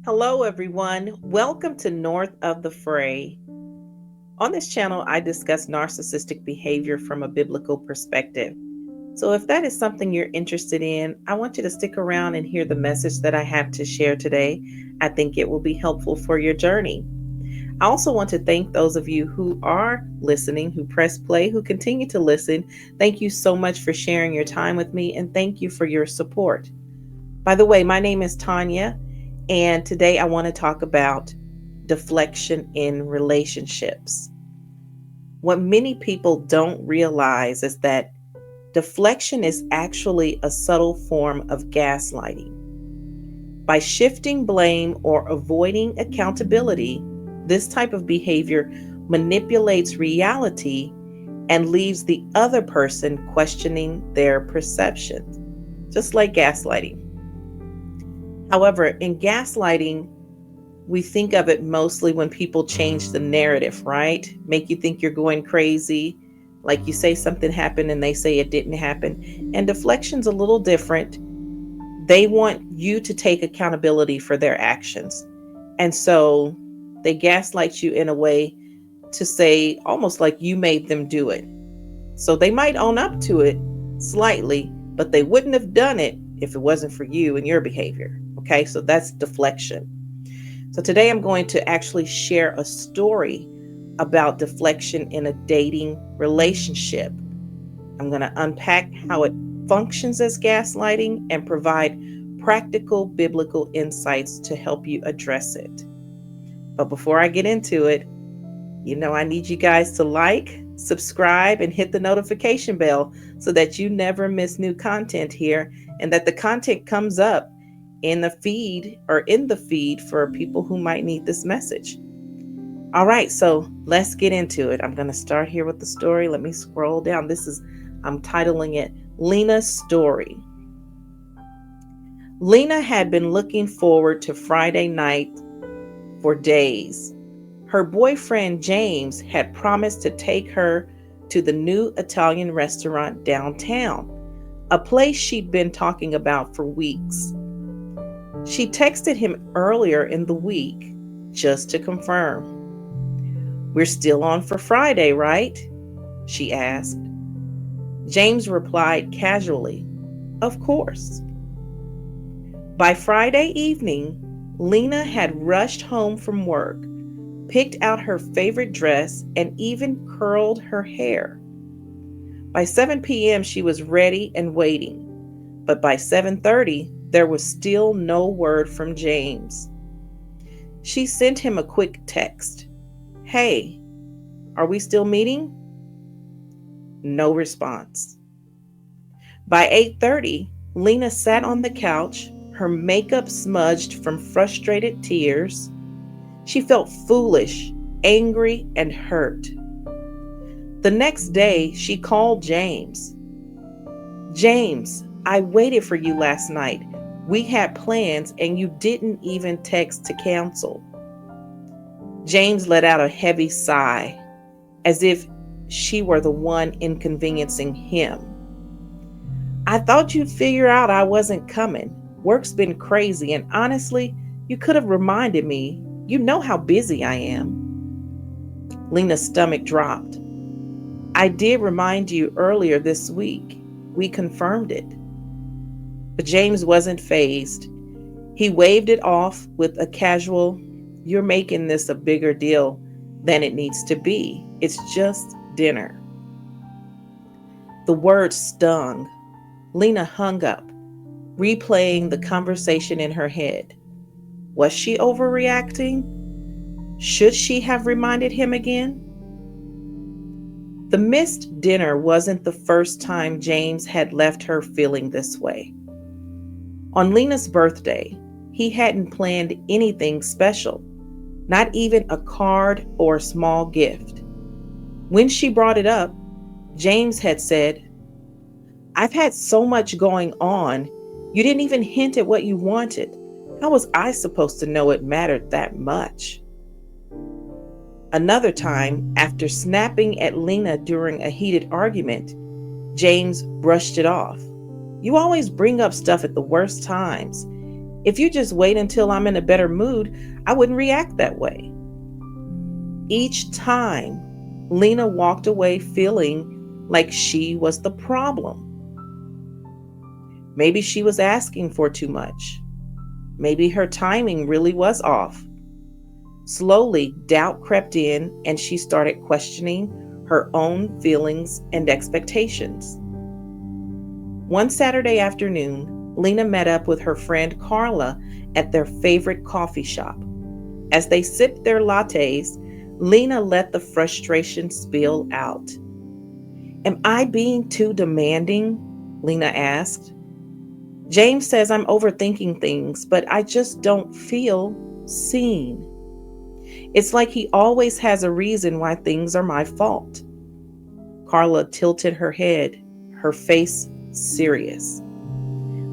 Hello, everyone. Welcome to North of the Fray. On this channel, I discuss narcissistic behavior from a biblical perspective. So, if that is something you're interested in, I want you to stick around and hear the message that I have to share today. I think it will be helpful for your journey. I also want to thank those of you who are listening, who press play, who continue to listen. Thank you so much for sharing your time with me, and thank you for your support. By the way, my name is Tanya, and today I want to talk about deflection in relationships. What many people don't realize is that deflection is actually a subtle form of gaslighting. By shifting blame or avoiding accountability, this type of behavior manipulates reality and leaves the other person questioning their perceptions, just like gaslighting. However, in gaslighting, we think of it mostly when people change the narrative, right? Make you think you're going crazy, like you say something happened and they say it didn't happen. And deflection's a little different. They want you to take accountability for their actions. And so they gaslight you in a way to say almost like you made them do it. So they might own up to it slightly, but they wouldn't have done it if it wasn't for you and your behavior. Okay, so that's deflection. So today I'm going to actually share a story about deflection in a dating relationship. I'm going to unpack how it functions as gaslighting and provide practical biblical insights to help you address it. But before I get into it, I need you guys to like, subscribe, and hit the notification bell so that you never miss new content here and that the content comes up in the feed for people who might need this message. All right, so let's get into it. I'm going to start here with the story. Let me scroll down. I'm titling it Lena's Story. Lena had been looking forward to Friday night for days. Her boyfriend James had promised to take her to the new Italian restaurant downtown, a place she'd been talking about for weeks. She texted him earlier in the week just to confirm. "We're still on for Friday, right?" she asked. James replied casually, "Of course." By Friday evening, Lena had rushed home from work, picked out her favorite dress, and even curled her hair. By 7 p.m., she was ready and waiting, but by 7:30, there was still no word from James. She sent him a quick text. "Hey, are we still meeting?" No response. By 8:30, Lena sat on the couch, her makeup smudged from frustrated tears. She felt foolish, angry, and hurt. The next day, she called James. "James, I waited for you last night. We had plans and you didn't even text to cancel." James let out a heavy sigh, as if she were the one inconveniencing him. "I thought you'd figure out I wasn't coming. Work's been crazy, and honestly, you could have reminded me. You know how busy I am." Lena's stomach dropped. "I did remind you earlier this week. We confirmed it." But James wasn't fazed. He waved it off with a casual, "You're making this a bigger deal than it needs to be. It's just dinner." The word stung. Lena hung up, replaying the conversation in her head. Was she overreacting? Should she have reminded him again? The missed dinner wasn't the first time James had left her feeling this way. On Lena's birthday, he hadn't planned anything special, not even a card or a small gift. When she brought it up, James had said, "I've had so much going on. You didn't even hint at what you wanted. How was I supposed to know it mattered that much?" Another time, after snapping at Lena during a heated argument, James brushed it off. "You always bring up stuff at the worst times. If you just wait until I'm in a better mood, I wouldn't react that way. Each time, Lena walked away feeling like she was the problem. Maybe she was asking for too much. Maybe her timing really was off. Slowly, doubt crept in and she started questioning her own feelings and expectations. One Saturday afternoon, Lena met up with her friend Carla at their favorite coffee shop. As they sipped their lattes, Lena let the frustration spill out. "Am I being too demanding?" Lena asked. "James says I'm overthinking things, but I just don't feel seen. It's like he always has a reason why things are my fault." Carla tilted her head, her face serious.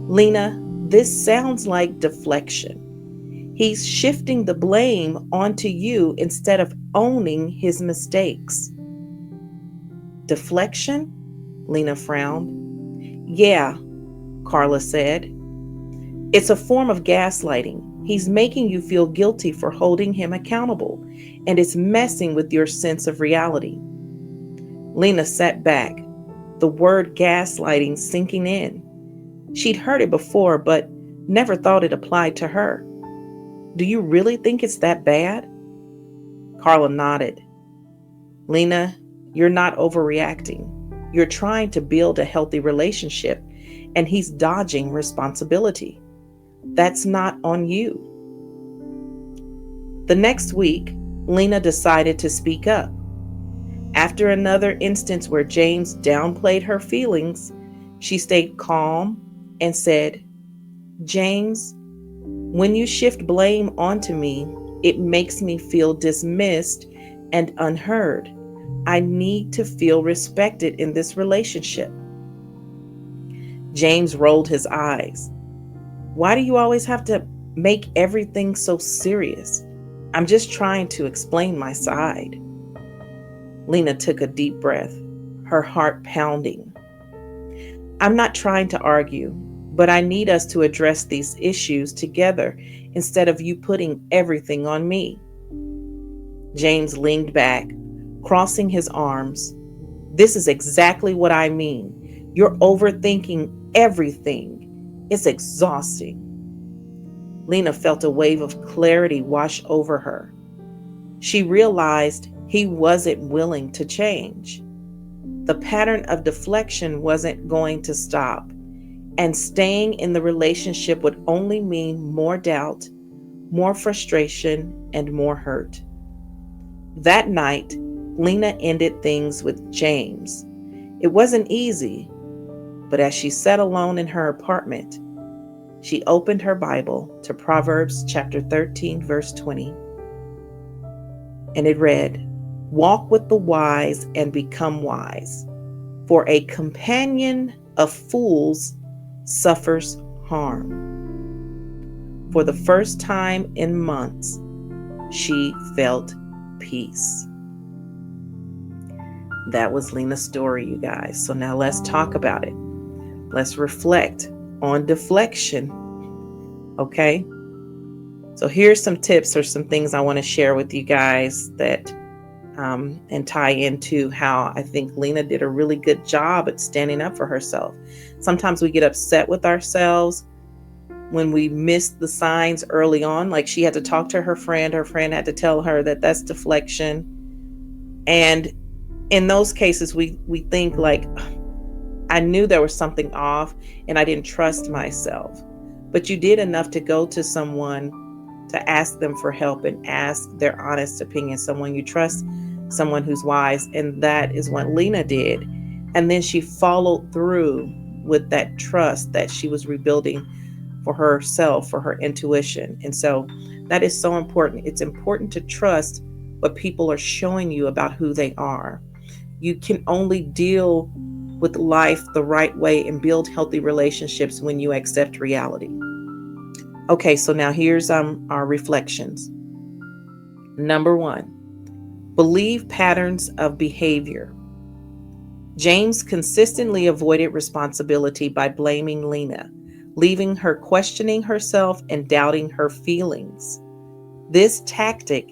"Lena, this sounds like deflection. He's shifting the blame onto you instead of owning his mistakes." "Deflection?" Lena frowned. "Yeah," Carla said. "It's a form of gaslighting. He's making you feel guilty for holding him accountable, and it's messing with your sense of reality." Lena sat back, the word gaslighting sinking in. She'd heard it before, but never thought it applied to her. "Do you really think it's that bad?" Carla nodded. "Lena, you're not overreacting. You're trying to build a healthy relationship, and he's dodging responsibility. That's not on you." The next week, Lena decided to speak up. After another instance where James downplayed her feelings, she stayed calm and said, "James, when you shift blame onto me, it makes me feel dismissed and unheard. I need to feel respected in this relationship." James rolled his eyes. "Why do you always have to make everything so serious? I'm just trying to explain my side." Lena took a deep breath, her heart pounding. "I'm not trying to argue, but I need us to address these issues together instead of you putting everything on me." James leaned back, crossing his arms. "This is exactly what I mean. You're overthinking everything. It's exhausting." Lena felt a wave of clarity wash over her. She realized he wasn't willing to change. The pattern of deflection wasn't going to stop, and staying in the relationship would only mean more doubt, more frustration, and more hurt. That night, Lena ended things with James. It wasn't easy, but as she sat alone in her apartment, she opened her Bible to Proverbs chapter 13, verse 20. And it read, "Walk with the wise and become wise, for a companion of fools suffers harm." For the first time in months, she felt peace. That was Lena's story, you guys. So now let's talk about it. Let's reflect on deflection. Okay? So here's some tips or some things I want to share with you guys that and tie into how I think Lena did a really good job at standing up for herself. Sometimes we get upset with ourselves when we miss the signs early on. Like she had to talk to her friend had to tell her that that's deflection. And in those cases, we think like, I knew there was something off and I didn't trust myself. But you did enough to go to someone to ask them for help and ask their honest opinion, someone you trust, someone who's wise. And that is what Lena did. And then she followed through with that trust that she was rebuilding for herself, for her intuition. And so that is so important. It's important to trust what people are showing you about who they are. You can only deal with life the right way and build healthy relationships when you accept reality. Okay, so now here's our reflections. Number 1, believe patterns of behavior. James consistently avoided responsibility by blaming Lena. leaving her questioning herself and doubting her feelings. This tactic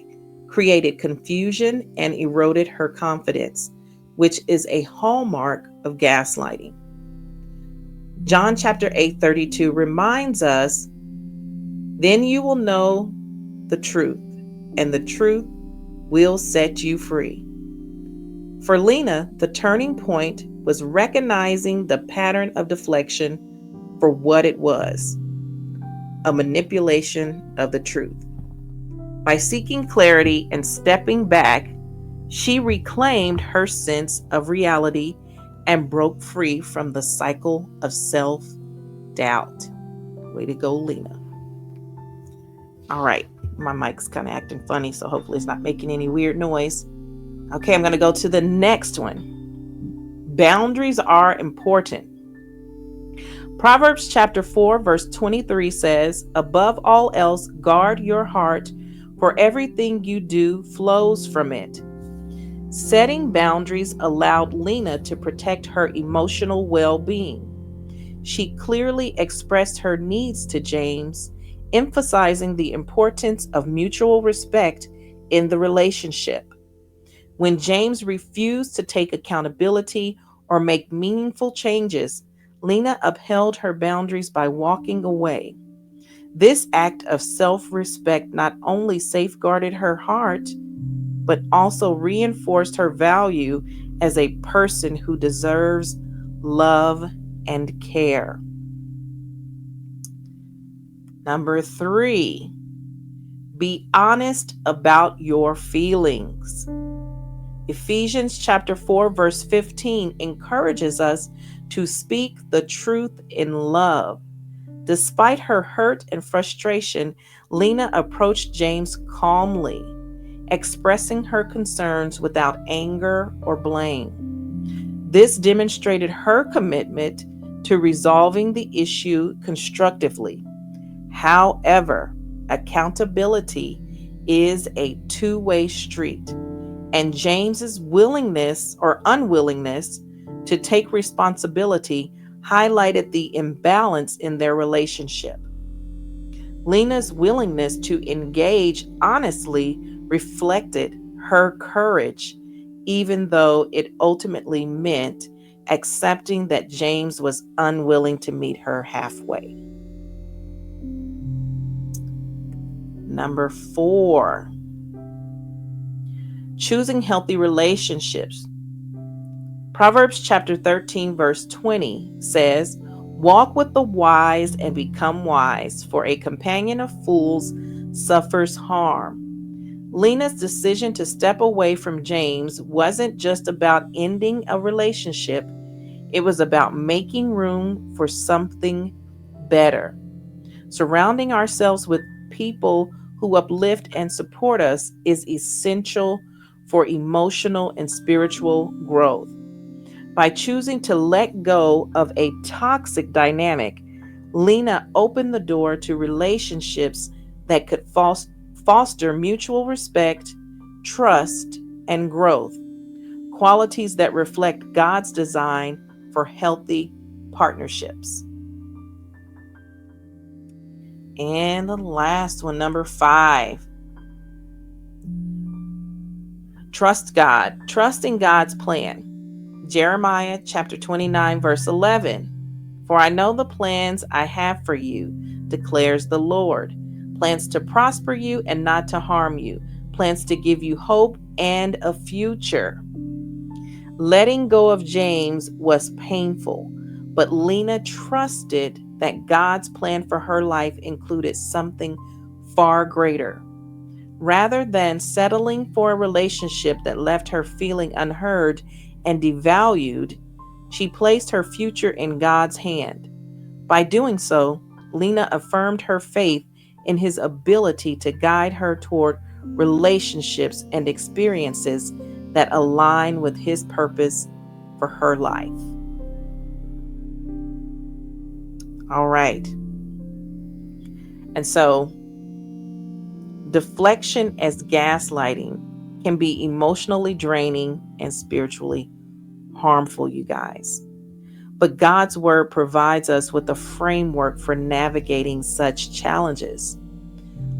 created confusion and eroded her confidence, which is a hallmark of gaslighting. John chapter 8:32 reminds us, "Then you will know the truth, and the truth will set you free." For Lena, the turning point was recognizing the pattern of deflection for what it was, a manipulation of the truth. By seeking clarity and stepping back, she reclaimed her sense of reality and broke free from the cycle of self-doubt. Way to go, Lena. All right, my mic's kind of acting funny, so hopefully it's not making any weird noise. Okay, I'm going to go to the next one. Boundaries are important. Proverbs chapter 4, verse 23 says, "Above all else, guard your heart, for everything you do flows from it." Setting boundaries allowed Lena to protect her emotional well-being. She clearly expressed her needs to James, emphasizing the importance of mutual respect in the relationship. When James refused to take accountability or make meaningful changes, Lena upheld her boundaries by walking away. This act of self-respect not only safeguarded her heart, but also reinforced her value as a person who deserves love and care. Number 3, be honest about your feelings. Ephesians chapter 4, verse 15 encourages us to speak the truth in love. Despite her hurt and frustration, Lena approached James calmly, expressing her concerns without anger or blame. This demonstrated her commitment to resolving the issue constructively. However, accountability is a two-way street, and James's willingness or unwillingness to take responsibility highlighted the imbalance in their relationship. Lena's willingness to engage honestly reflected her courage, even though it ultimately meant accepting that James was unwilling to meet her halfway. Number 4, choosing healthy relationships. Proverbs chapter 13, verse 20 says, "Walk with the wise and become wise, for a companion of fools suffers harm." Lena's decision to step away from James wasn't just about ending a relationship, it was about making room for something better. Surrounding ourselves with people who uplift and support us is essential for emotional and spiritual growth. By choosing to let go of a toxic dynamic, Lena opened the door to relationships that could foster mutual respect, trust, and growth, qualities that reflect God's design for healthy partnerships. And the last one, number 5, trust God, trusting God's plan. Jeremiah chapter 29, verse 11, "For I know the plans I have for you, declares the Lord, plans to prosper you and not to harm you, plans to give you hope and a future." Letting go of James was painful, but Lena trusted that God's plan for her life included something far greater. Rather than settling for a relationship that left her feeling unheard and devalued, she placed her future in God's hand. By doing so, Lena affirmed her faith in His ability to guide her toward relationships and experiences that align with His purpose for her life. All right. And so, deflection as gaslighting can be emotionally draining and spiritually harmful, you guys. But God's word provides us with a framework for navigating such challenges.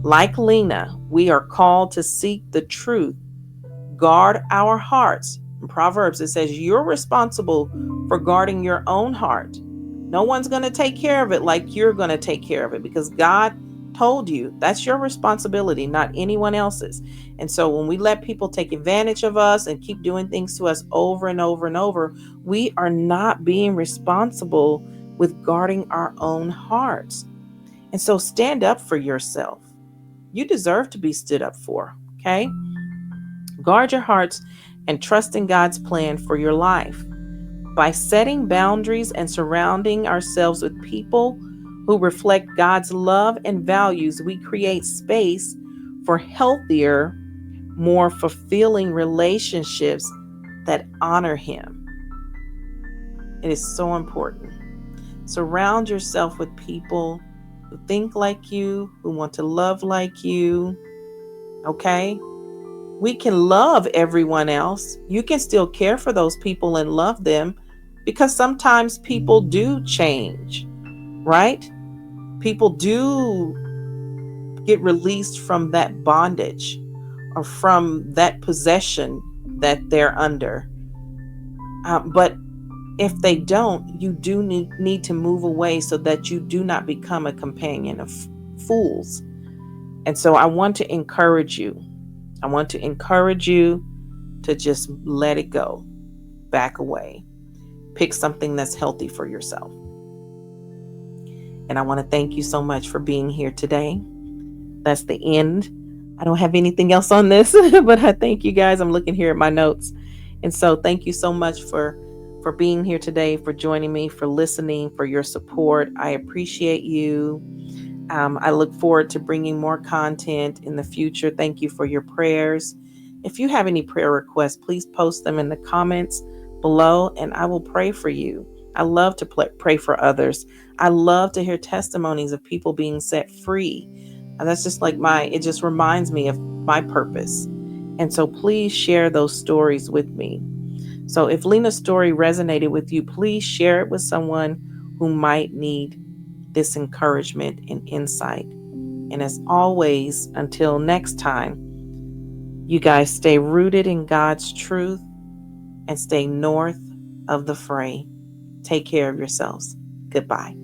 Like Lena, we are called to seek the truth, guard our hearts. In Proverbs, it says you're responsible for guarding your own heart. No one's going to take care of it like you're going to take care of it, because God told you that's your responsibility, not anyone else's. And so when we let people take advantage of us and keep doing things to us over and over and over, we are not being responsible with guarding our own hearts. And so stand up for yourself. You deserve to be stood up for, okay? Guard your hearts and trust in God's plan for your life. By setting boundaries and surrounding ourselves with people who reflect God's love and values, we create space for healthier, more fulfilling relationships that honor Him. It is so important. Surround yourself with people who think like you, who want to love like you, okay? We can love everyone else. You can still care for those people and love them, because sometimes people do change, right? People do get released from that bondage or from that possession that they're under. But if they don't, you do need to move away so that you do not become a companion of fools. And so I want to encourage you. I want to encourage you to just let it go, back away, pick something that's healthy for yourself. And I want to thank you so much for being here today. That's the end. I don't have anything else on this, but I thank you guys. I'm looking here at my notes. And so thank you so much for being here today, for joining me, for listening, for your support. I appreciate you. I look forward to bringing more content in the future. Thank you for your prayers. If you have any prayer requests, please post them in the comments below and I will pray for you. I love to pray for others. I love to hear testimonies of people being set free. And that's just like it just reminds me of my purpose. And so please share those stories with me. So if Lena's story resonated with you, please share it with someone who might need this encouragement and insight. And as always, until next time, you guys stay rooted in God's truth and stay north of the fray. Take care of yourselves. Goodbye.